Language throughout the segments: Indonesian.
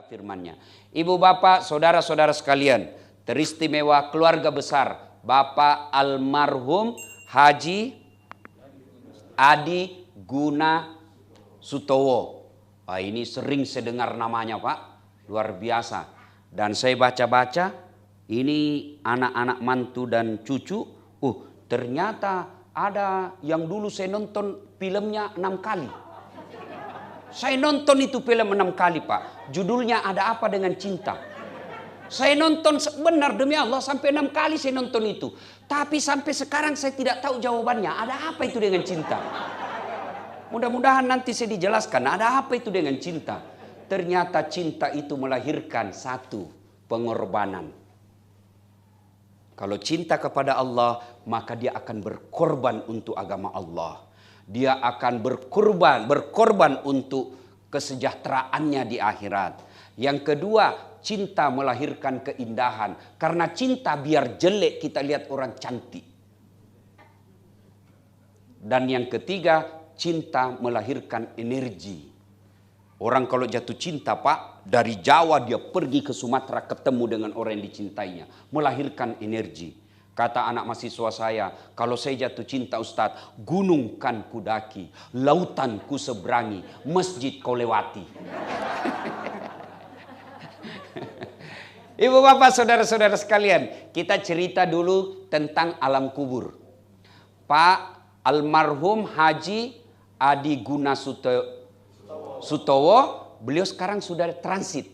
Firman-Nya. Ibu bapak, saudara-saudara sekalian, teristimewa keluarga besar Bapak almarhum Haji Adi Guna Sutowo. Ini sering saya dengar namanya Pak, luar biasa. Dan saya baca-baca, ini anak-anak mantu dan cucu. Ternyata ada yang dulu saya nonton filmnya 6 kali. Saya nonton itu film 6 kali Pak. Judulnya Ada Apa Dengan Cinta. Saya nonton benar demi Allah sampai 6 kali saya nonton itu. Tapi sampai sekarang saya tidak tahu jawabannya. Ada apa itu dengan cinta? Mudah-mudahan nanti saya dijelaskan. Ada apa itu dengan cinta? Ternyata cinta itu melahirkan satu pengorbanan. Kalau cinta kepada Allah, maka dia akan berkorban untuk agama Allah. Dia akan berkorban untuk kesejahteraannya di akhirat. Yang kedua, cinta melahirkan keindahan. Karena cinta biar jelek kita lihat orang cantik. Dan yang ketiga, cinta melahirkan energi. Orang kalau jatuh cinta Pak, dari Jawa dia pergi ke Sumatera ketemu dengan orang yang dicintainya. Melahirkan energi. Kata anak mahasiswa saya, kalau saya jatuh cinta Ustadz, gunung kan kudaki, lautan ku seberangi, masjid kau lewati. Ibu bapak saudara-saudara sekalian, kita cerita dulu tentang alam kubur. Pak almarhum Haji Adi Guna Sutowo, beliau sekarang sudah transit.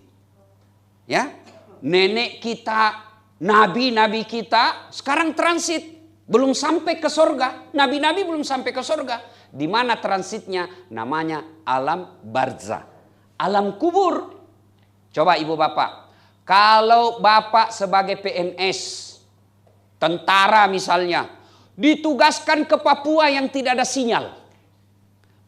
Ya, nenek kita, nabi-nabi kita sekarang transit. Belum sampai ke sorga. Nabi-nabi belum sampai ke sorga. Di mana transitnya? Namanya alam barzah. Alam kubur. Coba ibu bapak. Kalau bapak sebagai PNS, tentara misalnya, ditugaskan ke Papua yang tidak ada sinyal.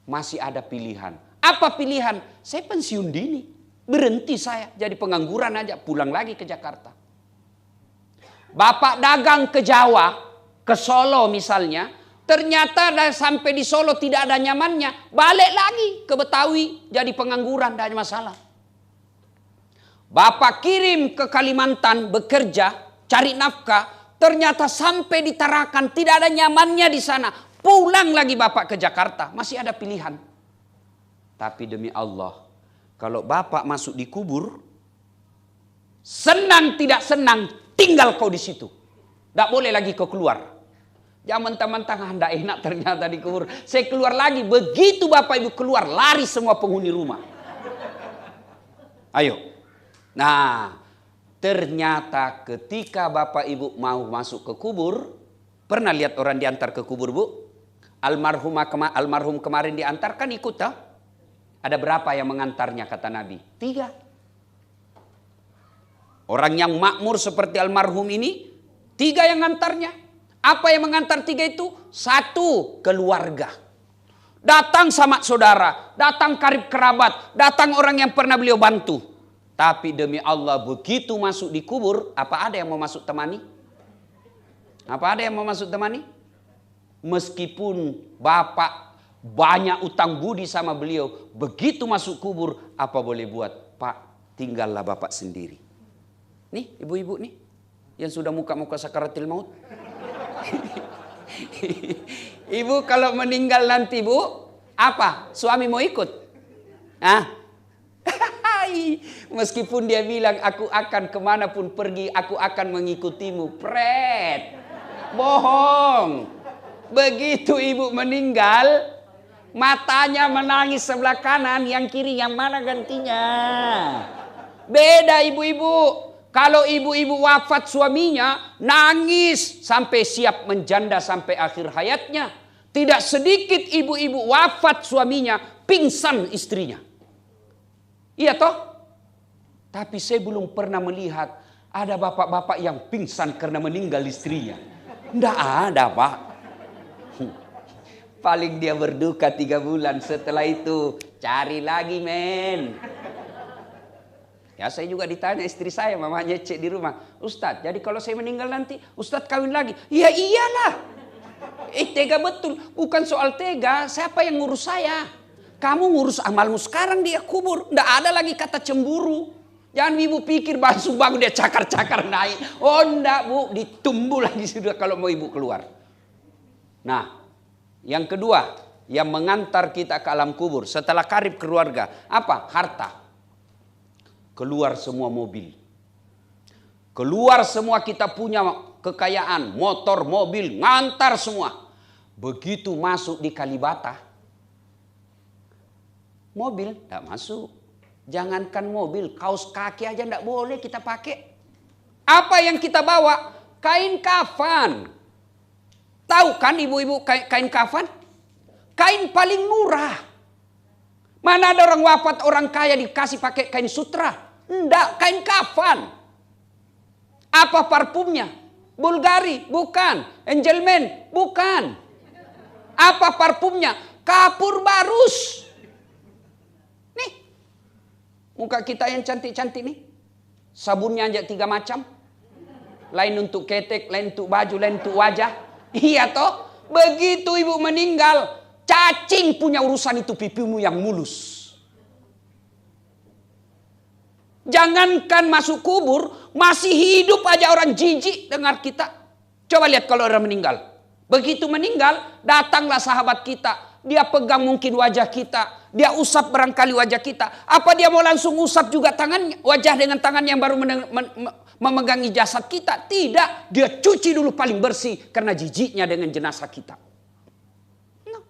Masih ada pilihan. Apa pilihan? Saya pensiun dini. Berhenti saya. Jadi pengangguran aja. Pulang lagi ke Jakarta. Bapak dagang ke Jawa, ke Solo misalnya, ternyata sampai di Solo tidak ada nyamannya, balik lagi ke Betawi, jadi pengangguran, tidak ada masalah. Bapak kirim ke Kalimantan bekerja, cari nafkah, ternyata sampai di Tarakan tidak ada nyamannya di sana, pulang lagi Bapak ke Jakarta, masih ada pilihan. Tapi demi Allah, kalau Bapak masuk di kubur, senang tidak senang, tinggal kau di situ. Tidak boleh lagi kau keluar. Jangan mentang-mentang Anda enak ternyata di kubur. Saya keluar lagi. Begitu Bapak Ibu keluar, lari semua penghuni rumah. Ayo. Nah, ternyata ketika Bapak Ibu mau masuk ke kubur, pernah lihat orang diantar ke kubur Bu? Almarhum kemarin diantarkan ikut tak? Ada berapa yang mengantarnya kata Nabi? 3. Orang yang makmur seperti almarhum ini, 3 yang ngantarnya. Apa yang mengantar 3 itu? 1, keluarga. Datang sama saudara, datang karib kerabat, datang orang yang pernah beliau bantu. Tapi demi Allah begitu masuk di kubur, apa ada yang mau masuk temani? Apa ada yang mau masuk temani? Meskipun Bapak banyak utang budi sama beliau, begitu masuk kubur, apa boleh buat? Pak, tinggallah Bapak sendiri. Nih ibu-ibu nih yang sudah muka-muka sakaratil maut. Ibu kalau meninggal nanti Bu, apa? Suami mau ikut? Meskipun dia bilang aku akan kemanapun pergi, aku akan mengikutimu. Pret, bohong. Begitu ibu meninggal, matanya menangis sebelah kanan, yang kiri yang mana gantinya? Beda ibu-ibu. Kalau ibu-ibu wafat suaminya, nangis sampai siap menjanda sampai akhir hayatnya. Tidak sedikit ibu-ibu wafat suaminya, pingsan istrinya. Iya toh? Tapi saya belum pernah melihat ada bapak-bapak yang pingsan karena meninggal istrinya. Tidak ada Pak. Paling dia berduka 3 bulan, setelah itu cari lagi men. Ya saya juga ditanya istri saya, mamanya cek di rumah. Ustadz, jadi kalau saya meninggal nanti, Ustadz kawin lagi? Ya iyalah. Tega betul. Bukan soal tega, siapa yang ngurus saya? Kamu ngurus amalmu sekarang dia kubur. Tidak ada lagi kata cemburu. Jangan ibu pikir langsung bangun dia cakar-cakar naik. Oh enggak bu, ditumbuh lagi sudah kalau mau ibu keluar. Nah, yang kedua yang mengantar kita ke alam kubur setelah karib keluarga, apa? Harta. Keluar semua mobil. Keluar semua kita punya kekayaan, motor, mobil, ngantar semua. Begitu masuk di Kalibata, mobil tidak masuk. Jangankan mobil, kaos kaki aja tidak boleh kita pakai. Apa yang kita bawa? Kain kafan. Tahu kan ibu-ibu kain kafan? Kain paling murah. Mana ada orang wafat, orang kaya dikasih pakai kain sutra? Enggak, kain kafan. Apa parfumnya? Bulgari? Bukan. Angelman? Bukan. Apa parfumnya? Kapur barus. Nih. Muka kita yang cantik-cantik nih. Sabunnya aja 3 macam. Lain untuk ketek, lain untuk baju, lain untuk wajah. Iya toh? Begitu ibu meninggal, cacing punya urusan itu pipimu yang mulus. Jangankan masuk kubur, masih hidup aja orang jijik dengar kita. Coba lihat kalau orang meninggal. Begitu meninggal, datanglah sahabat kita. Dia pegang mungkin wajah kita. Dia usap barangkali wajah kita. Apa dia mau langsung usap juga tangannya, wajah dengan tangan yang baru memegangi jasad kita? Tidak. Dia cuci dulu paling bersih karena jijiknya dengan jenazah kita. Nah,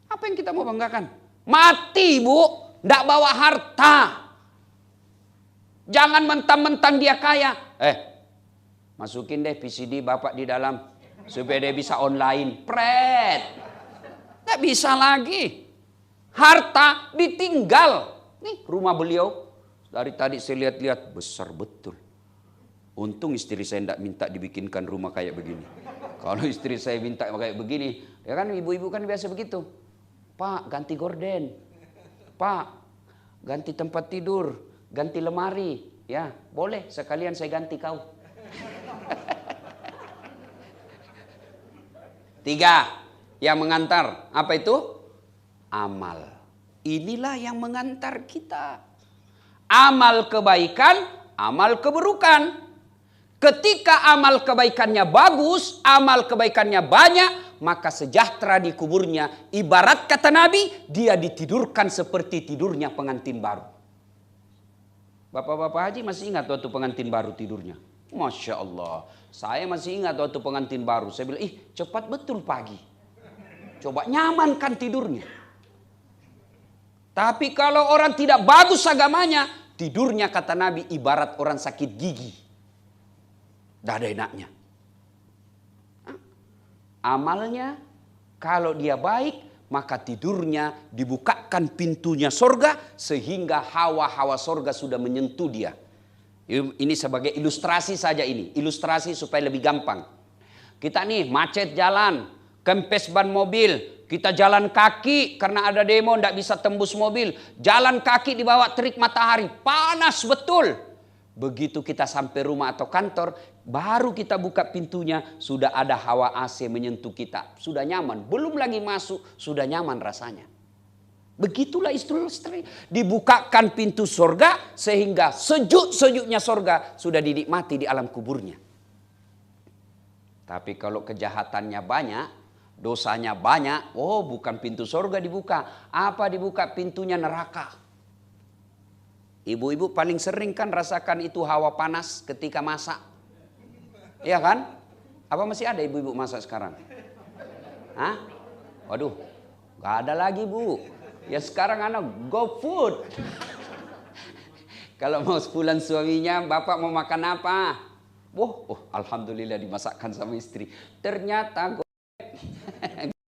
apa yang kita mau banggakan? Mati bu, tidak bawa harta. Jangan mentang-mentang dia kaya. Masukin deh PCD bapak di dalam supaya dia bisa online. Pret. Tidak bisa lagi. Harta ditinggal. Nih rumah beliau. Dari tadi saya lihat-lihat besar betul. Untung istri saya tidak minta dibikinkan rumah kayak begini. Kalau istri saya minta kayak begini. Ya kan ibu-ibu kan biasa begitu. Pak ganti gorden. Pak ganti tempat tidur. Ganti lemari. Ya boleh sekalian saya ganti kau. 3 yang mengantar. Apa itu? Amal. Inilah yang mengantar kita. Amal kebaikan, amal keburukan. Ketika amal kebaikannya bagus, amal kebaikannya banyak, maka sejahtera di kuburnya. Ibarat kata Nabi, dia ditidurkan seperti tidurnya pengantin baru. Bapak-bapak haji masih ingat waktu pengantin baru tidurnya? Masya Allah. Saya masih ingat waktu pengantin baru. Saya bilang, cepat betul pagi. Coba nyamankan tidurnya. Tapi kalau orang tidak bagus agamanya, tidurnya kata Nabi ibarat orang sakit gigi. Tidak ada enaknya. Amalnya kalau dia baik, maka tidurnya dibukakan pintunya sorga sehingga hawa-hawa sorga sudah menyentuh dia. Ini sebagai ilustrasi saja ini. Ilustrasi supaya lebih gampang. Kita nih macet jalan, kempes ban mobil. Kita jalan kaki karena ada demo tidak bisa tembus mobil. Jalan kaki di bawah terik matahari. Panas betul. Begitu kita sampai rumah atau kantor, baru kita buka pintunya, sudah ada hawa AC menyentuh kita. Sudah nyaman. Belum lagi masuk, sudah nyaman rasanya. Begitulah istri. Dibukakan pintu sorga sehingga sejuk-sejuknya sorga sudah dinikmati di alam kuburnya. Tapi kalau kejahatannya banyak, dosanya banyak, bukan pintu sorga dibuka. Apa dibuka? Pintunya neraka. Ibu-ibu paling sering kan rasakan itu hawa panas ketika masak. Iya kan? Apa masih ada ibu-ibu masak sekarang? Hah? Waduh, gak ada lagi bu. Ya sekarang anak go food. Kalau mau sebulan suaminya, bapak mau makan apa? Alhamdulillah dimasakkan sama istri. Ternyata go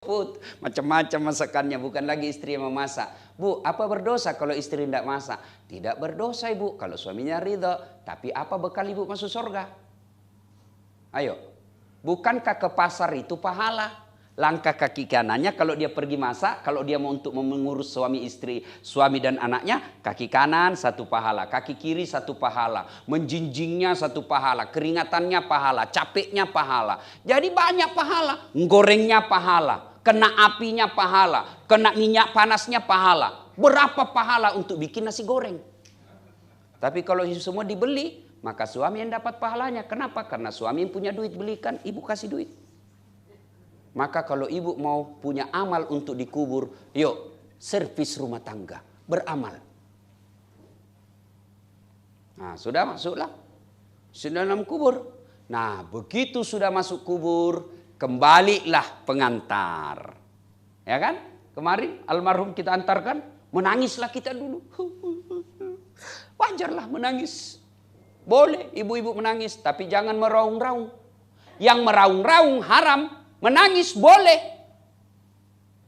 food. Macam-macam masakannya, bukan lagi istri yang memasak. Bu, apa berdosa kalau istri tidak masak? Tidak berdosa ibu, kalau suaminya ridho. Tapi apa bekal ibu masuk surga? Ayo, bukankah ke pasar itu pahala? Langkah kaki kanannya kalau dia pergi masak, kalau dia mau untuk mengurus suami istri, suami dan anaknya, kaki kanan 1 pahala, kaki kiri 1 pahala, menjinjingnya 1 pahala, keringatannya pahala, capeknya pahala. Jadi banyak pahala, gorengnya pahala, kena apinya pahala, kena minyak panasnya pahala. Berapa pahala untuk bikin nasi goreng? Tapi kalau semua dibeli, maka suami yang dapat pahalanya. Kenapa? Karena suami yang punya duit belikan, ibu kasih duit. Maka kalau ibu mau punya amal untuk dikubur, yuk servis rumah tangga, beramal. Nah, sudah masuklah. Sudah dalam kubur. Nah, begitu sudah masuk kubur, kembalilah pengantar. Ya kan? Kemarin almarhum kita antarkan, menangislah kita dulu. Wajarlah menangis. Boleh ibu-ibu menangis, tapi jangan meraung-raung. Yang meraung-raung haram, menangis boleh.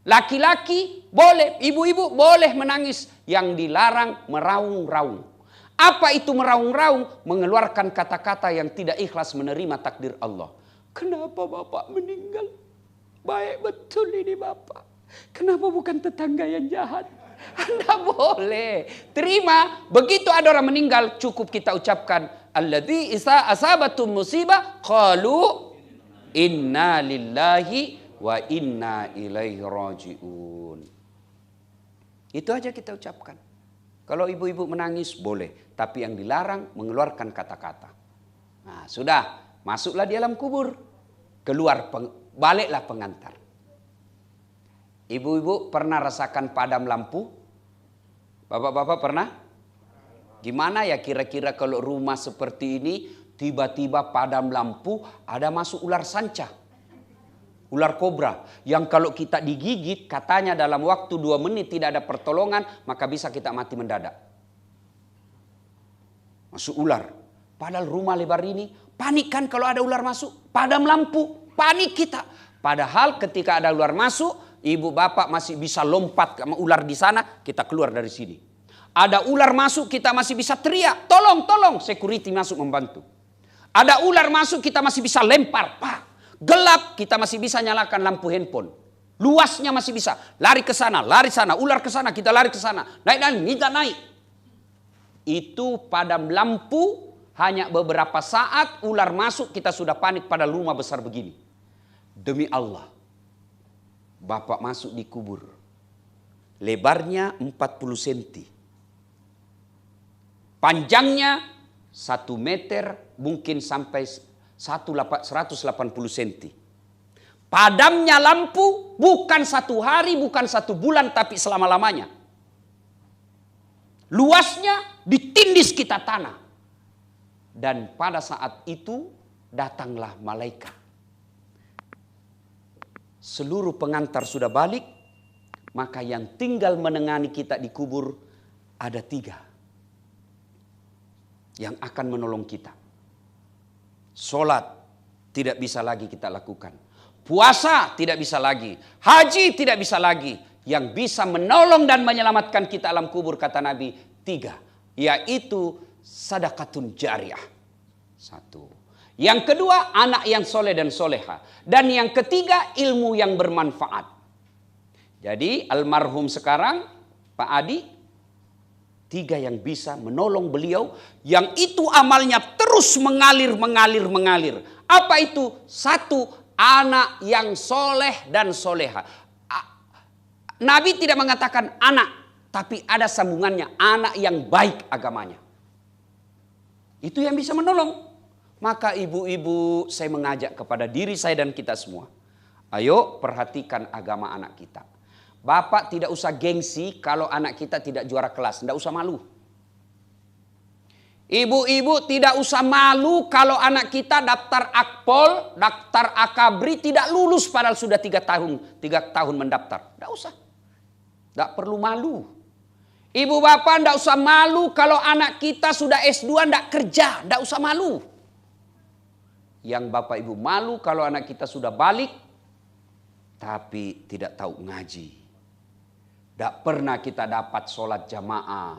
Laki-laki boleh, ibu-ibu boleh menangis. Yang dilarang meraung-raung. Apa itu meraung-raung? Mengeluarkan kata-kata yang tidak ikhlas menerima takdir Allah. Kenapa bapak meninggal? Baik betul ini bapak. Kenapa bukan tetangga yang jahat? Anda boleh terima. Begitu ada orang meninggal, cukup kita ucapkan alladzi isa asabatum musibah qalu inna lillahi wa inna ilaihi rajiun. Itu aja kita ucapkan. Kalau ibu-ibu menangis boleh, tapi yang dilarang mengeluarkan kata-kata. Nah, sudah, masuklah di alam kubur. Keluar baliklah pengantar. Ibu-ibu pernah rasakan padam lampu? Bapak-bapak pernah? Gimana ya kira-kira kalau rumah seperti ini tiba-tiba padam lampu, ada masuk ular sanca. Ular kobra. Yang kalau kita digigit katanya dalam waktu 2 menit tidak ada pertolongan, maka bisa kita mati mendadak. Masuk ular. Padahal rumah lebar ini, panik kan kalau ada ular masuk. Padam lampu, panik kita. Padahal ketika ada ular masuk, ibu bapak masih bisa lompat sama ular di sana, kita keluar dari sini. Ada ular masuk, kita masih bisa teriak, tolong, tolong, security masuk membantu. Ada ular masuk, kita masih bisa lempar, pak. Gelap, kita masih bisa nyalakan lampu handphone. Luasnya masih bisa, lari ke sana, lari sana, ular ke sana, kita lari ke sana. Naik, kita naik. Itu padam lampu, hanya beberapa saat ular masuk, kita sudah panik pada rumah besar begini. Demi Allah. Bapak masuk di kubur. Lebarnya 40 cm. Panjangnya 1 meter mungkin sampai 180 cm. Padamnya lampu bukan 1 hari, bukan 1 bulan, tapi selama-lamanya. Luasnya ditindis kita tanah. Dan pada saat itu datanglah malaikat. Seluruh pengantar sudah balik, maka yang tinggal menengani kita di kubur ada 3 yang akan menolong kita. Sholat tidak bisa lagi kita lakukan. Puasa tidak bisa lagi. Haji tidak bisa lagi. Yang bisa menolong dan menyelamatkan kita alam kubur kata Nabi 3. Yaitu sadaqatun jariyah. 1. Yang kedua, anak yang soleh dan soleha. Dan yang ketiga, ilmu yang bermanfaat. Jadi almarhum sekarang, Pak Adi, 3 yang bisa menolong beliau. Yang itu amalnya terus mengalir. Apa itu? 1, anak yang soleh dan soleha. Nabi tidak mengatakan anak, tapi ada sambungannya. Anak yang baik agamanya. Itu yang bisa menolong. Maka ibu-ibu, saya mengajak kepada diri saya dan kita semua. Ayo perhatikan agama anak kita. Bapak tidak usah gengsi kalau anak kita tidak juara kelas. Tidak usah malu. Ibu-ibu tidak usah malu kalau anak kita daftar akpol, daftar akabri tidak lulus padahal sudah 3 tahun mendaftar. Tidak usah. Tidak perlu malu. Ibu bapak tidak usah malu kalau anak kita sudah S2 tidak kerja. Tidak usah malu. Yang bapak ibu malu kalau anak kita sudah balik tapi tidak tahu ngaji. Tidak pernah kita dapat sholat jamaah.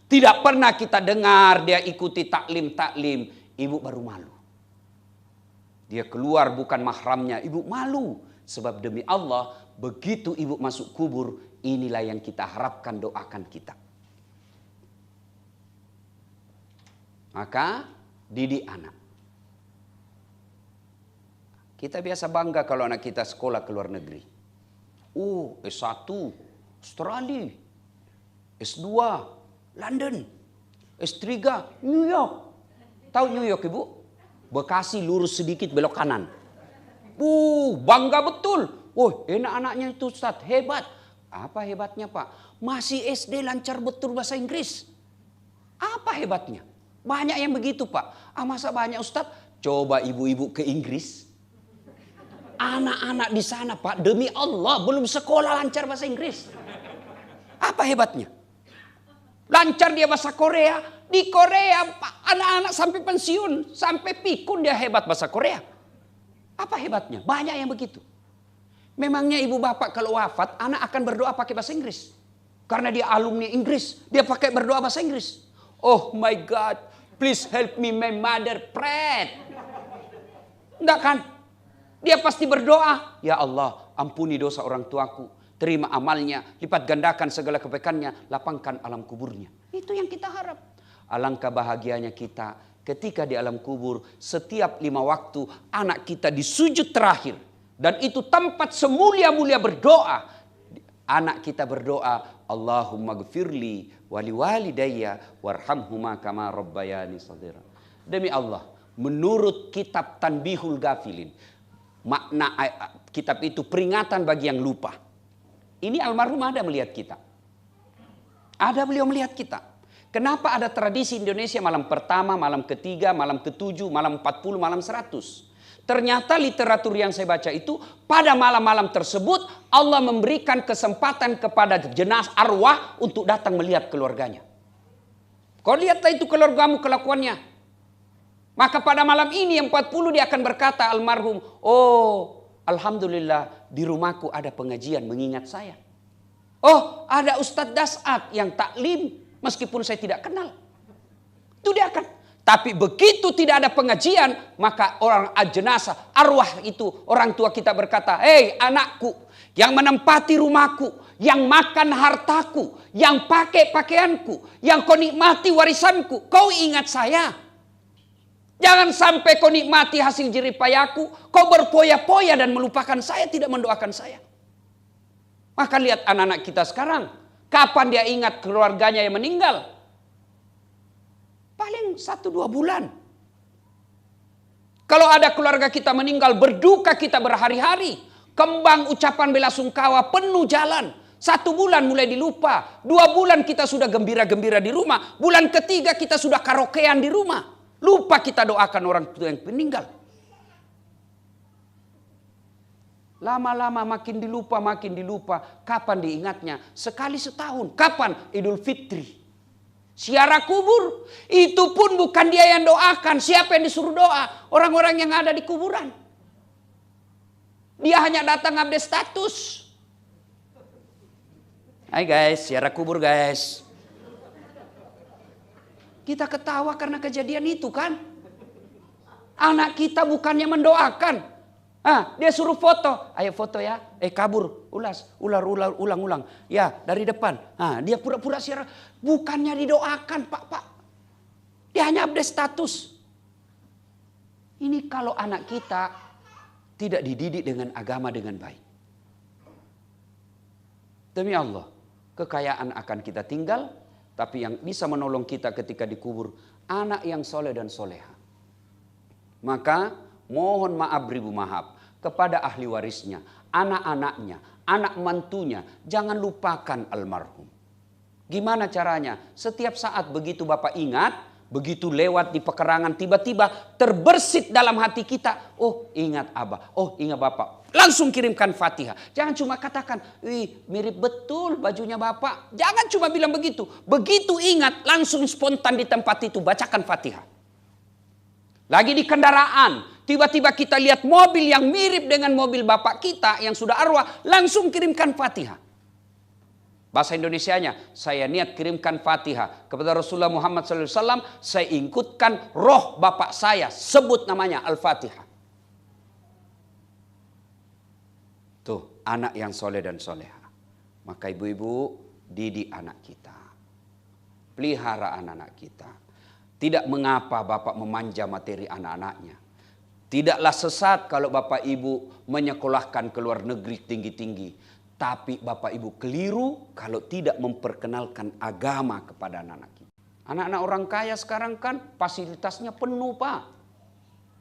Tidak pernah kita dengar dia ikuti taklim. Ibu baru malu. Dia keluar bukan mahramnya. Ibu malu. Sebab demi Allah begitu ibu masuk kubur, inilah yang kita harapkan, doakan kita. Maka didik anak. Kita biasa bangga kalau anak kita sekolah ke luar negeri. S1 Australia, S2 London. S3 New York. Tahu New York Ibu? Bekasi lurus sedikit belok kanan. Bangga betul. Enak anaknya itu Ustaz, hebat. Apa hebatnya Pak? Masih SD lancar betul bahasa Inggris. Apa hebatnya? Banyak yang begitu Pak. Masa banyak Ustaz? Coba ibu-ibu ke Inggris. Anak-anak di sana Pak, demi Allah belum sekolah lancar bahasa Inggris. Apa hebatnya? Lancar dia bahasa Korea. Di Korea Pak, anak-anak sampai pensiun, sampai pikun dia hebat bahasa Korea. Apa hebatnya? Banyak yang begitu. Memangnya ibu bapak kalau wafat, anak akan berdoa pakai bahasa Inggris. Karena dia alumni Inggris, dia pakai berdoa bahasa Inggris. Oh my God, please help me, my mother prayed. Enggak kan? Dia pasti berdoa, ya Allah, ampuni dosa orang tuaku, terima amalnya, lipat gandakan segala kebaikannya, lapangkan alam kuburnya. Itu yang kita harap. Alangkah bahagianya kita ketika di alam kubur, setiap 5 waktu anak kita di sujud terakhir. Dan itu tempat semulia-mulia berdoa. Anak kita berdoa, Allahumma gfirli wali walidayya warhamhuma kama rabbayani shaghira. Demi Allah, menurut kitab Tanbihul Ghafilin, makna kitab itu peringatan bagi yang lupa. Ini almarhum ada melihat kita. Ada beliau melihat kita. Kenapa ada tradisi Indonesia malam pertama, malam ketiga, malam ketujuh, malam 40, malam 100? Ternyata literatur yang saya baca itu pada malam-malam tersebut Allah memberikan kesempatan kepada jenazah arwah untuk datang melihat keluarganya. Kau lihatlah itu keluargamu kelakuannya. Maka pada malam ini yang 40 dia akan berkata almarhum, oh alhamdulillah di rumahku ada pengajian mengingat saya. Oh ada Ustadz Das'at yang taklim meskipun saya tidak kenal. Itu dia akan. Tapi begitu tidak ada pengajian, maka orang jenazah, arwah itu, orang tua kita berkata, hei anakku, yang menempati rumahku, yang makan hartaku, yang pakai pakaianku, yang kau nikmati warisanku, kau ingat saya. Jangan sampai kau nikmati hasil jerih payahku, kau berpoya-poya dan melupakan saya, tidak mendoakan saya. Maka lihat anak-anak kita sekarang, kapan dia ingat keluarganya yang meninggal? Paling 1-2 bulan. Kalau ada keluarga kita meninggal, berduka kita berhari-hari. Kembang ucapan bela sungkawa penuh jalan. 1 bulan mulai dilupa. 2 bulan kita sudah gembira-gembira di rumah. Bulan ketiga kita sudah karaokean di rumah. Lupa kita doakan orang tua yang meninggal. Lama-lama makin dilupa. Kapan diingatnya? Sekali setahun. Kapan? Idul Fitri. Ziarah kubur. Itu pun bukan dia yang doakan. Siapa yang disuruh doa? Orang-orang yang ada di kuburan. Dia hanya datang update status. Hai guys, ziarah kubur guys. Kita ketawa karena kejadian itu kan. Anak kita bukannya mendoakan. Dia suruh foto. Ayo foto ya. Kabur. Ulang. Ya, dari depan. Dia pura-pura siaran. Bukannya didoakan, Pak. Dia hanya update status. Ini kalau anak kita tidak dididik dengan agama dengan baik. Demi Allah, kekayaan akan kita tinggal. Tapi yang bisa menolong kita ketika dikubur, anak yang soleh dan soleha. Maka mohon maaf ribu maaf kepada ahli warisnya, anak-anaknya, anak mantunya, jangan lupakan almarhum. Gimana caranya? Setiap saat begitu Bapak ingat, begitu lewat di pekerangan tiba-tiba terbersit dalam hati kita, oh ingat Abah, oh ingat Bapak. Langsung kirimkan Fatihah. Jangan cuma katakan, mirip betul bajunya Bapak. Jangan cuma bilang begitu. Begitu ingat, langsung spontan di tempat itu bacakan Fatihah. Lagi di kendaraan, tiba-tiba kita lihat mobil yang mirip dengan mobil bapak kita yang sudah arwah, langsung kirimkan Fatihah. Bahasa Indonesianya, saya niat kirimkan Fatihah kepada Rasulullah Muhammad SAW, saya ikutkan roh bapak saya, sebut namanya Al-Fatihah. Tuh, anak yang soleh dan soleha. Maka ibu-ibu, didik anak kita. Pelihara anak-anak kita. Tidak mengapa bapak memanja materi anak-anaknya. Tidaklah sesat kalau bapak ibu menyekolahkan ke luar negeri tinggi-tinggi. Tapi bapak ibu keliru kalau tidak memperkenalkan agama kepada anak-anak kita. Anak-anak orang kaya sekarang kan fasilitasnya penuh, Pak.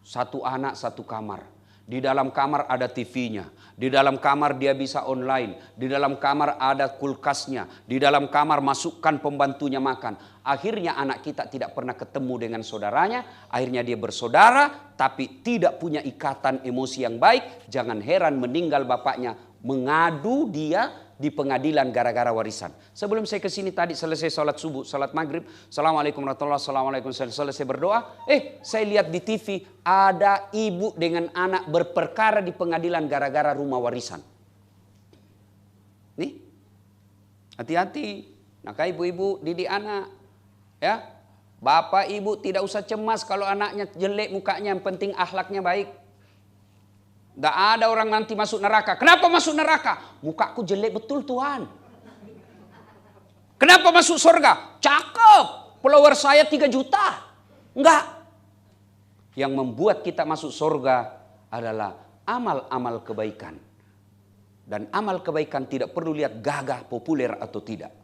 Satu anak satu kamar. Di dalam kamar ada TV-nya. Di dalam kamar dia bisa online. Di dalam kamar ada kulkasnya. Di dalam kamar masukkan pembantunya makan. Akhirnya anak kita tidak pernah ketemu dengan saudaranya. Akhirnya dia bersaudara tapi tidak punya ikatan emosi yang baik. Jangan heran meninggal bapaknya. Mengadu dia di pengadilan gara-gara warisan. Sebelum saya ke sini tadi selesai sholat subuh, sholat maghrib. Assalamualaikum warahmatullahi wabarakatuh. Selesai berdoa. Saya lihat di TV ada ibu dengan anak berperkara di pengadilan gara-gara rumah warisan. Nih, hati-hati. Maka ibu-ibu didik anak. Ya, bapak ibu tidak usah cemas kalau anaknya jelek mukanya. Yang penting akhlaknya baik. Tidak ada orang nanti masuk neraka. Kenapa masuk neraka? Mukaku jelek betul Tuhan. Kenapa masuk surga? Cakep. Follower saya 3 juta. Enggak. Yang membuat kita masuk surga adalah amal-amal kebaikan. Dan amal kebaikan tidak perlu lihat gagah, populer atau tidak.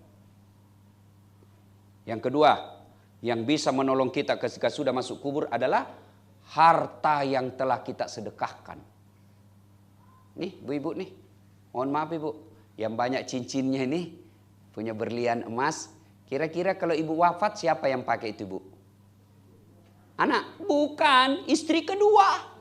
Yang kedua, yang bisa menolong kita ketika sudah masuk kubur adalah harta yang telah kita sedekahkan. Nih, ibu-ibu nih. Mohon maaf ibu, yang banyak cincinnya ini punya berlian emas. Kira-kira kalau ibu wafat siapa yang pakai itu, Bu? Anak? Bukan, istri kedua.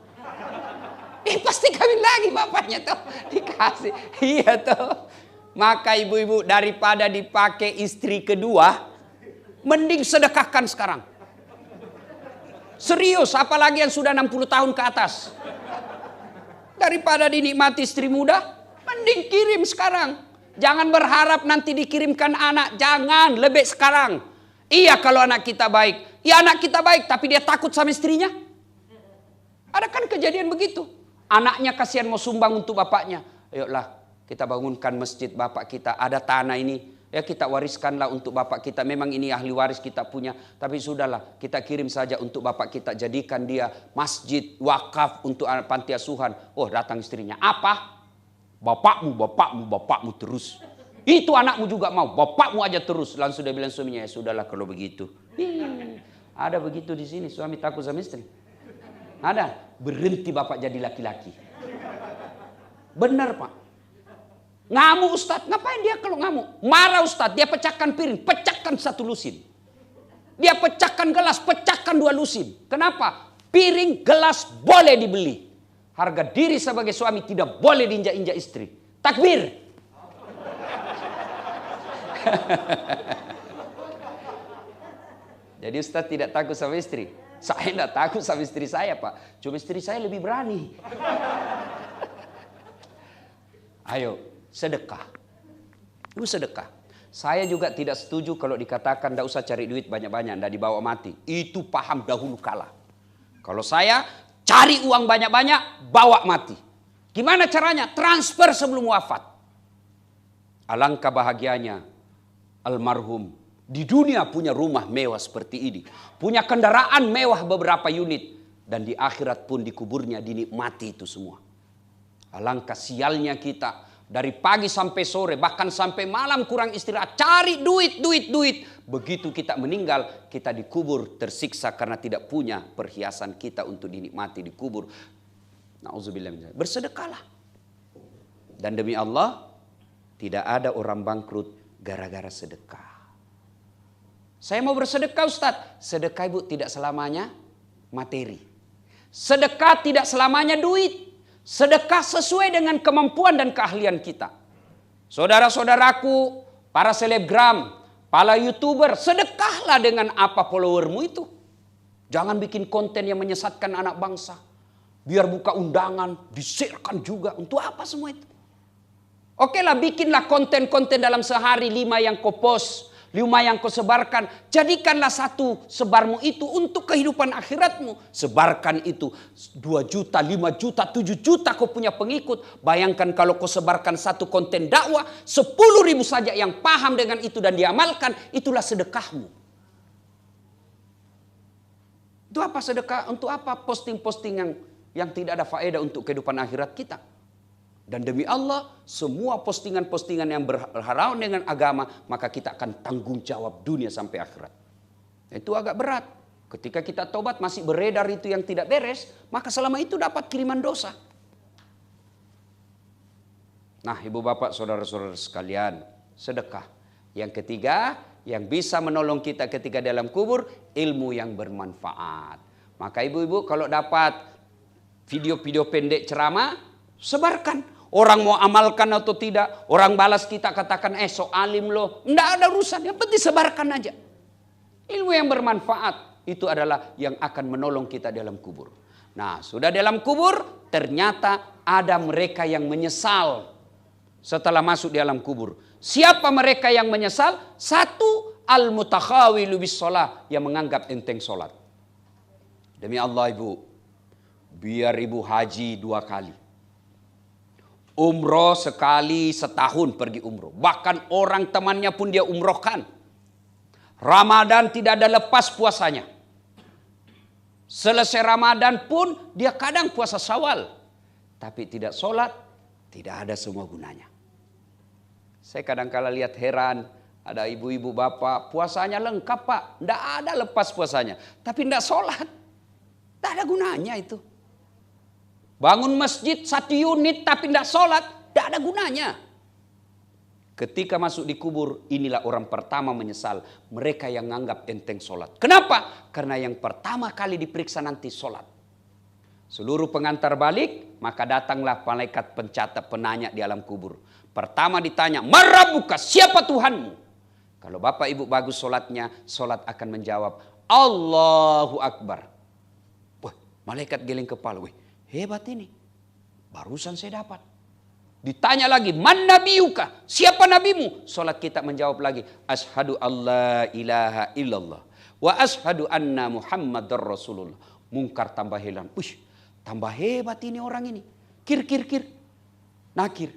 Pasti kawin lagi bapaknya tuh. Dikasih. Iya tuh. Maka ibu-ibu daripada dipakai istri kedua, mending sedekahkan sekarang. Serius, apalagi yang sudah 60 tahun ke atas. Daripada dinikmati istri muda, mending kirim sekarang. Jangan berharap nanti dikirimkan anak. Jangan, lebih sekarang. Iya kalau anak kita baik. Ya anak kita baik, tapi dia takut sama istrinya. Ada kan kejadian begitu. Anaknya kasihan mau sumbang untuk bapaknya. Ayolah, kita bangunkan masjid bapak kita. Ada tanah ini. Ya kita wariskanlah untuk bapak kita. Memang ini ahli waris kita punya. Tapi sudahlah kita kirim saja untuk bapak kita. Jadikan dia masjid wakaf untuk anak panti asuhan. Oh datang istrinya. Apa? Bapakmu terus. Itu anakmu juga mau. Bapakmu aja terus. Langsung dia bilang suaminya. Ya sudahlah kalau begitu. Ada begitu di sini. Suami takut sama istri. Ada. Berhenti bapak jadi laki-laki. Benar Pak. Ngamuk Ustadz, ngapain dia kalau ngamuk? Marah Ustadz, dia pecahkan piring, pecahkan 1 lusin. Dia pecahkan gelas, pecahkan 2 lusin. Kenapa? Piring, gelas boleh dibeli. Harga diri sebagai suami tidak boleh diinjak-injak istri. Takbir. Jadi Ustadz tidak takut sama istri. Saya tidak takut sama istri saya Pak. Cuma istri saya lebih berani. Ayo. Sedekah. Itu sedekah. Saya juga tidak setuju kalau dikatakan tidak usah cari duit banyak-banyak, tidak dibawa mati. Itu paham dahulu kala. Kalau saya cari uang banyak-banyak, bawa mati. Gimana caranya? Transfer sebelum wafat. Alangkah bahagianya almarhum di dunia punya rumah mewah seperti ini. Punya kendaraan mewah beberapa unit. Dan di akhirat pun di kuburnya dinikmati itu semua. Alangkah sialnya kita. Dari pagi sampai sore, bahkan sampai malam kurang istirahat. Cari duit. Begitu kita meninggal, kita dikubur tersiksa karena tidak punya perhiasan kita untuk dinikmati dikubur. Na'udzubillah. Bersedekahlah. Dan demi Allah, tidak ada orang bangkrut gara-gara sedekah. Saya mau bersedekah Ustadz. Sedekah ibu tidak selamanya materi. Sedekah tidak selamanya duit. Sedekah sesuai dengan kemampuan dan keahlian kita. Saudara-saudaraku, para selebgram, para YouTuber, sedekahlah dengan apa followermu itu. Jangan bikin konten yang menyesatkan anak bangsa. Biar buka undangan, di-share-kan juga. Untuk apa semua itu? Oke lah, bikinlah konten-konten dalam sehari 5 yang kau post. 5 yang kau sebarkan. Jadikanlah 1 sebarmu itu untuk kehidupan akhiratmu. Sebarkan itu 2 juta, 5 juta, 7 juta kau punya pengikut. Bayangkan kalau kau sebarkan 1 konten dakwah. 10.000 saja yang paham dengan itu dan diamalkan. Itulah sedekahmu. Itu apa sedekah? Untuk apa posting-posting yang tidak ada faedah untuk kehidupan akhirat kita? Dan demi Allah, semua postingan-postingan yang berhalangan dengan agama, maka kita akan tanggung jawab dunia sampai akhirat. Itu agak berat. Ketika kita tobat masih beredar itu yang tidak beres, maka selama itu dapat kiriman dosa. Nah, ibu bapak, saudara-saudara sekalian, sedekah. Yang ketiga, yang bisa menolong kita ketika dalam kubur, ilmu yang bermanfaat. Maka ibu-ibu kalau dapat video-video pendek ceramah, sebarkan. Orang mau amalkan atau tidak, orang balas kita katakan, so alim loh. Tidak ada urusan, yang penting sebarkan aja. Ilmu yang bermanfaat itu adalah yang akan menolong kita dalam kubur. Nah, sudah dalam kubur, ternyata ada mereka yang menyesal setelah masuk di alam kubur. Siapa mereka yang menyesal? Satu, al-mutakhawilu bis shalah, yang menganggap enteng solat. Demi Allah ibu, biar ibu haji 2 kali. Umroh sekali setahun pergi umroh. Bahkan orang temannya pun dia umrohkan. Ramadan tidak ada lepas puasanya. Selesai Ramadan pun dia kadang puasa Syawal. Tapi tidak sholat, tidak ada semua gunanya. Saya kadang-kala lihat heran. Ada ibu-ibu bapak puasanya lengkap pak. Tidak ada lepas puasanya. Tapi tidak sholat. Tidak ada gunanya itu. Bangun masjid 1 unit tapi tidak sholat, tidak ada gunanya. Ketika masuk di kubur, inilah orang pertama menyesal. Mereka yang menganggap enteng sholat. Kenapa? Karena yang pertama kali diperiksa nanti sholat. Seluruh pengantar balik, maka datanglah malaikat pencatat penanya di alam kubur. Pertama ditanya, Marabuka, siapa Tuhanmu? Kalau bapak ibu bagus sholatnya, sholat akan menjawab, Allahu Akbar. Wah, malaikat geleng kepala, wih. Hebat ini. Barusan saya dapat. Ditanya lagi, man nabiyuka? Siapa nabimu? Salat kita menjawab lagi, asyhadu alla ilaha illallah wa asyhadu anna Muhammadar Rasulullah. Mungkar tambah heran. Wih, tambah hebat ini orang ini. Kir. Nakir.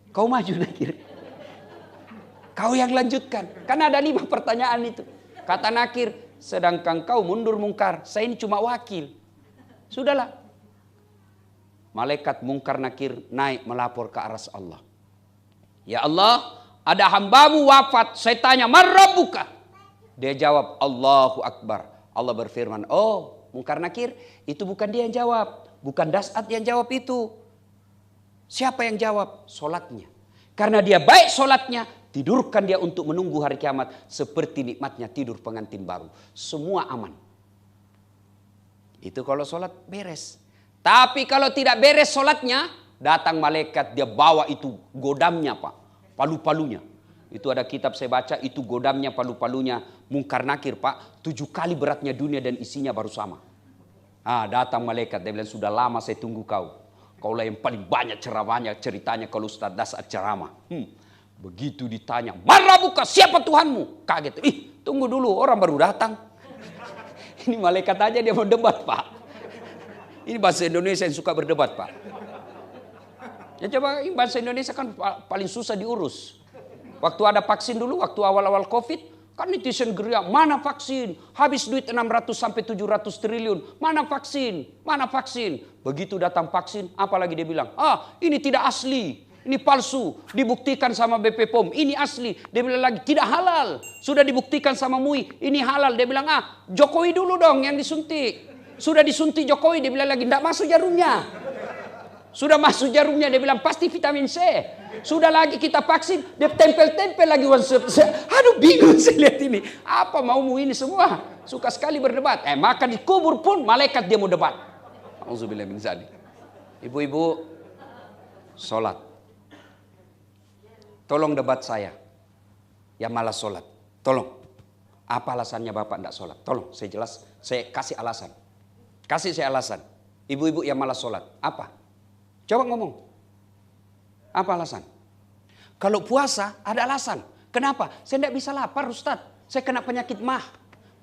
Kau maju Nakir. Kau yang lanjutkan. Kan ada 5 pertanyaan itu. Kata Nakir, sedangkan kau mundur mungkar. Saya ini cuma wakil. Sudahlah. Malaikat Mungkar Nakir naik melapor ke aras Allah. Ya Allah, ada hambamu wafat. Saya tanya, Marabuka? Dia jawab, Allahu Akbar. Allah berfirman, oh Mungkar Nakir, itu bukan dia yang jawab. Bukan Das'at yang jawab itu. Siapa yang jawab? Solatnya. Karena dia baik solatnya, tidurkan dia untuk menunggu hari kiamat. Seperti nikmatnya tidur pengantin baru. Semua aman. Itu kalau solat beres. Tapi kalau tidak beres solatnya, datang malaikat, dia bawa itu godamnya pak, palu-palunya. Itu ada kitab saya baca, itu godamnya, palu-palunya Mungkar Nakir pak, 7 kali beratnya dunia dan isinya baru sama. Datang malaikat, dia bilang sudah lama saya tunggu kau. Kaulah yang paling banyak ceramahnya, ceritanya kalau Ustaz Das'at ceramah. Begitu ditanya, Marabuka, siapa Tuhanmu? Kaget, tunggu dulu, orang baru datang. Ini malaikat aja dia mau debat pak. Ini bahasa Indonesia yang suka berdebat pak. Ya coba, ini bahasa Indonesia kan paling susah diurus. Waktu ada vaksin dulu, waktu awal-awal COVID, kan netizen geria, mana vaksin? Habis duit 600 sampai 700 triliun. Mana vaksin? Mana vaksin? Begitu datang vaksin, apalagi dia bilang, ini tidak asli. Ini palsu, dibuktikan sama BP POM, ini asli. Dia bilang lagi, tidak halal. Sudah dibuktikan sama MUI, ini halal. Dia bilang, Jokowi dulu dong yang disuntik. Sudah disuntik Jokowi, dia bilang lagi, tidak masuk jarumnya. Sudah masuk jarumnya, dia bilang, pasti vitamin C. Sudah lagi kita vaksin, dia tempel-tempel lagi. Aduh bingung saya lihat ini. Apa maumu ini semua? Suka sekali berdebat. Maka di kubur pun malaikat dia mau debat. Auzubillah min dzalik. Ibu-ibu, sholat. Tolong debat saya. Yang malas sholat. Tolong. Apa alasannya bapak tidak sholat? Tolong, saya jelas. Saya kasih alasan. Kasih saya alasan. Ibu-ibu yang malas sholat. Apa? Coba ngomong. Apa alasan? Kalau puasa ada alasan. Kenapa? Saya tidak bisa lapar Ustaz. Saya kena penyakit mah.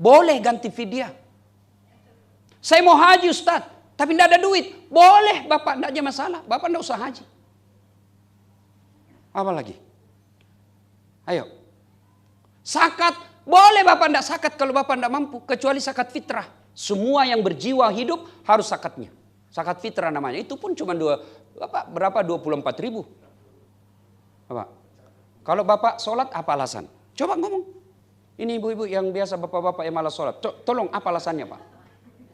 Boleh ganti fidyah. Saya mau haji Ustaz. Tapi tidak ada duit. Boleh bapak, tidak ada masalah. Bapak tidak usah haji. Apa lagi? Ayo. Zakat. Boleh bapak tidak zakat kalau bapak tidak mampu. Kecuali zakat fitrah. Semua yang berjiwa hidup harus zakatnya. Zakat fitrah namanya. Itu pun cuma berapa? 24 ribu. Bapak. Kalau bapak sholat apa alasan? Coba ngomong. Ini ibu-ibu yang biasa, bapak-bapak yang malas sholat. Tolong, apa alasannya Pak?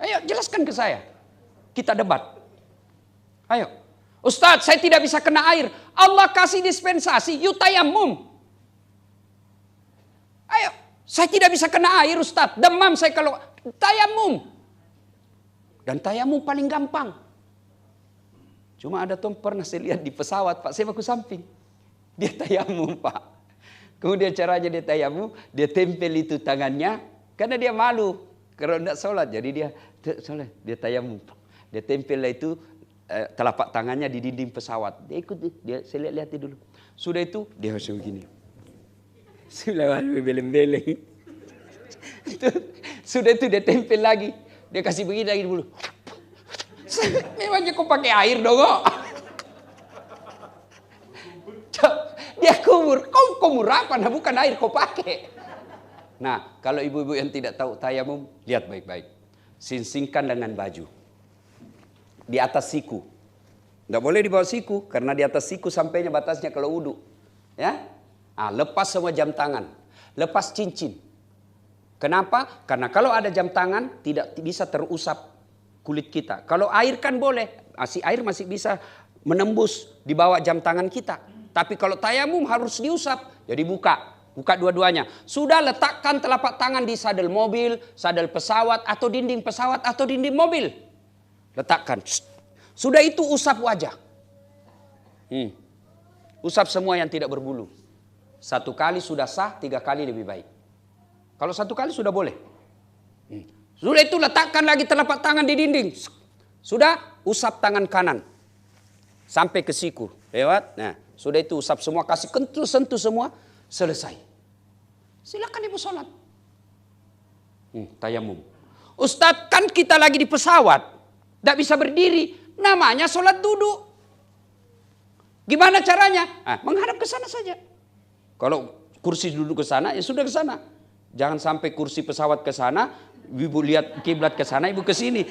Ayo jelaskan ke saya. Kita debat. Ayo. Ustadz, saya tidak bisa kena air. Allah kasih dispensasi, yutayamum. Ayo, saya tidak bisa kena air Ustadz. Demam saya kalau tayamum. Dan tayamum paling gampang. Cuma ada pernah saya lihat di pesawat Pak, saya baku samping. Dia tayamum Pak. Kemudian caranya dia tayamum, dia tempel itu tangannya. Karena dia malu. Kalau tidak sholat, jadi dia tayamum. Dia tempel itu telapak tangannya di dinding pesawat. Dia ikut, saya lihat dulu. Sudah itu, dia harus begini. Sudah beleng-beleng. Sudah itu dia tempel lagi. Dia kasih begini lagi dulu. Memangnya kau pakai air dong? Dia kumur. Kau kumur apa? Nah, bukan air kau pakai. Nah, kalau ibu-ibu yang tidak tahu tayamum, lihat baik-baik. Singsingkan dengan baju. Di atas siku. Tidak boleh di bawah siku. Karena di atas siku sampainya batasnya kalau wudu. Ya? Lepas semua jam tangan. Lepas cincin. Kenapa? Karena kalau ada jam tangan tidak bisa terusap kulit kita. Kalau air kan boleh. Air masih bisa menembus di bawah jam tangan kita. Tapi kalau tayamum harus diusap. Jadi buka dua-duanya. Sudah letakkan telapak tangan di sadel mobil, sadel pesawat, atau dinding pesawat, atau dinding mobil. Letakkan. Sudah itu usap wajah. Usap semua yang tidak berbulu. 1 kali sudah sah, 3 kali lebih baik. Kalau 1 kali sudah boleh. Sudah itu letakkan lagi telapak tangan di dinding. Sudah usap tangan kanan. Sampai ke siku. Lewat. Nah, sudah itu usap semua. Kasih sentuh semua. Selesai. Silakan ibu sholat. Tayamum. Ustadz, kan kita lagi di pesawat. Tidak bisa berdiri. Namanya sholat duduk. Gimana caranya? Menghadap ke sana saja. Kalau kursi duduk ke sana, ya sudah ke sana. Jangan sampai kursi pesawat ke sana, ibu lihat kiblat ke sana, ibu ke sini.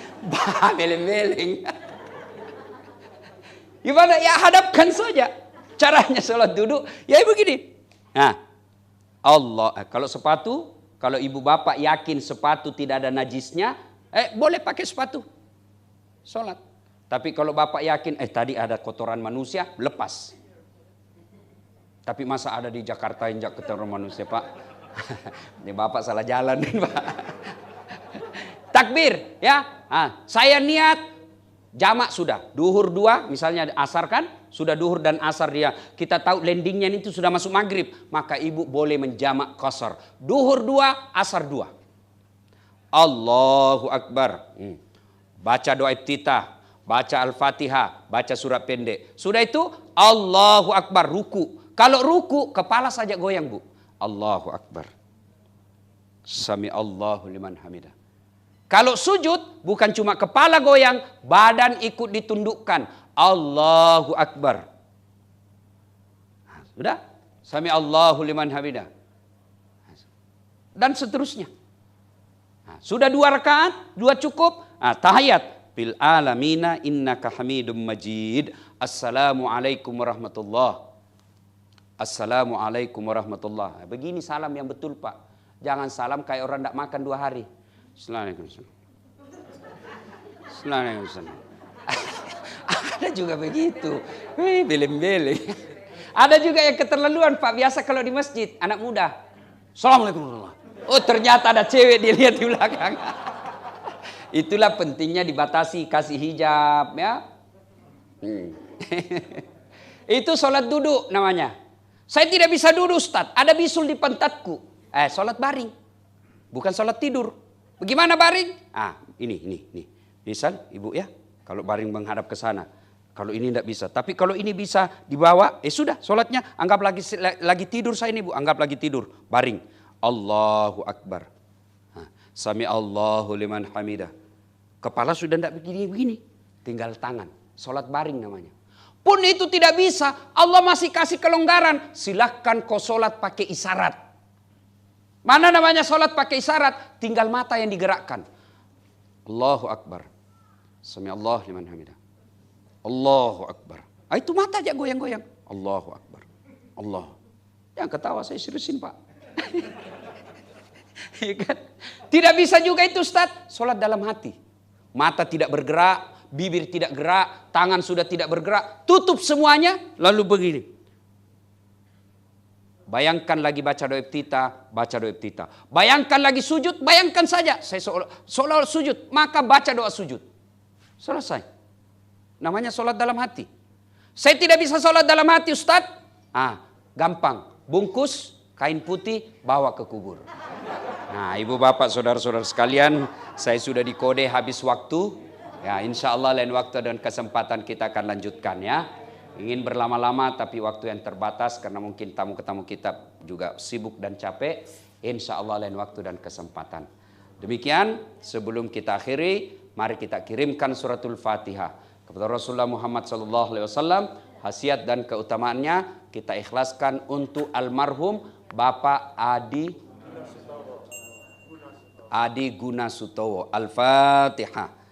Beleng-beleng. Gimana? Ya hadapkan saja. Caranya sholat duduk, ya ibu gini. Nah, Allah, kalau sepatu, kalau ibu bapak yakin sepatu tidak ada najisnya, boleh pakai sepatu. Sholat. Tapi kalau bapak yakin, tadi ada kotoran manusia, lepas. Tapi masa ada di Jakarta injak kotoran manusia Pak? Ini bapak salah jalan nih Pak. Takbir ya. Saya niat jamak sudah. Duhur 2 misalnya asar kan. Sudah duhur dan asar dia. Kita tahu landingnya itu sudah masuk maghrib. Maka ibu boleh menjamak qasar. Duhur 2, asar 2. Allahu Akbar. Baca doa iftitah. Baca Al-Fatihah. Baca surat pendek. Sudah itu Allahu Akbar ruku. Kalau ruku kepala saja goyang bu. Allahu Akbar. Sami Allahu liman hamidah. Kalau sujud bukan cuma kepala goyang, badan ikut ditundukkan. Allahu Akbar. Sudah? Sami Allahu liman hamidah. Dan seterusnya. Sudah 2 rakaat, 2 cukup. Tahiyat. Bil alamina innaka hamidum majid. Assalamualaikum warahmatullahi. Assalamualaikum warahmatullahi. Begini salam yang betul Pak. Jangan salam kayak orang tidak makan 2 hari. Assalamualaikum. Assalamualaikum. Ada juga begitu. Beleng-beleng. Ada juga yang keterlaluan Pak. Biasa kalau di masjid anak muda. Assalamualaikum. Oh ternyata ada cewek dilihat di belakang. Itulah pentingnya dibatasi kasih hijab ya. Itu sholat duduk namanya. Saya tidak bisa duduk Ustaz, ada bisul di pantatku. Sholat baring. Bukan sholat tidur. Bagaimana baring? Ini. Misal ibu ya, kalau baring menghadap ke sana. Kalau ini tidak bisa. Tapi kalau ini bisa dibawa, sudah sholatnya. Anggap lagi tidur saya ini bu, anggap lagi tidur. Baring. Allahu Akbar. Sami Allahu liman hamidah. Kepala sudah tidak begini. Tinggal tangan. Sholat baring namanya. Pun itu tidak bisa, Allah masih kasih kelonggaran. Silahkan kau sholat pakai isyarat. Mana namanya sholat pakai isyarat? Tinggal mata yang digerakkan. Allahu Akbar. Sami Allah liman hamidah. Allahu Akbar. Itu mata aja goyang-goyang. Allahu Akbar. Allah. Jangan ketawa, saya seriusin Pak. Ya kan? Tidak bisa juga itu Ustaz, sholat dalam hati. Mata tidak bergerak, bibir tidak gerak, tangan sudah tidak bergerak, tutup semuanya, lalu begini. Bayangkan lagi baca doa iftitah, baca doa iftitah. Bayangkan lagi sujud, bayangkan saja. Saya seolah sujud, maka baca doa sujud. Selesai. Namanya sholat dalam hati. Saya tidak bisa sholat dalam hati Ustaz. Gampang. Bungkus kain putih, bawa ke kubur. Nah, ibu bapak, saudara-saudara sekalian, saya sudah dikode habis waktu. Ya, insya Allah lain waktu dan kesempatan kita akan lanjutkan ya. Ingin berlama-lama tapi waktu yang terbatas karena mungkin tamu-tamu kita juga sibuk dan capek. Insya Allah lain waktu dan kesempatan. Demikian, sebelum kita akhiri, mari kita kirimkan suratul Fatihah kepada Rasulullah Muhammad SAW. Khasiat dan keutamaannya kita ikhlaskan untuk almarhum Bapak Adi Gunasutowo. Al-Fatihah.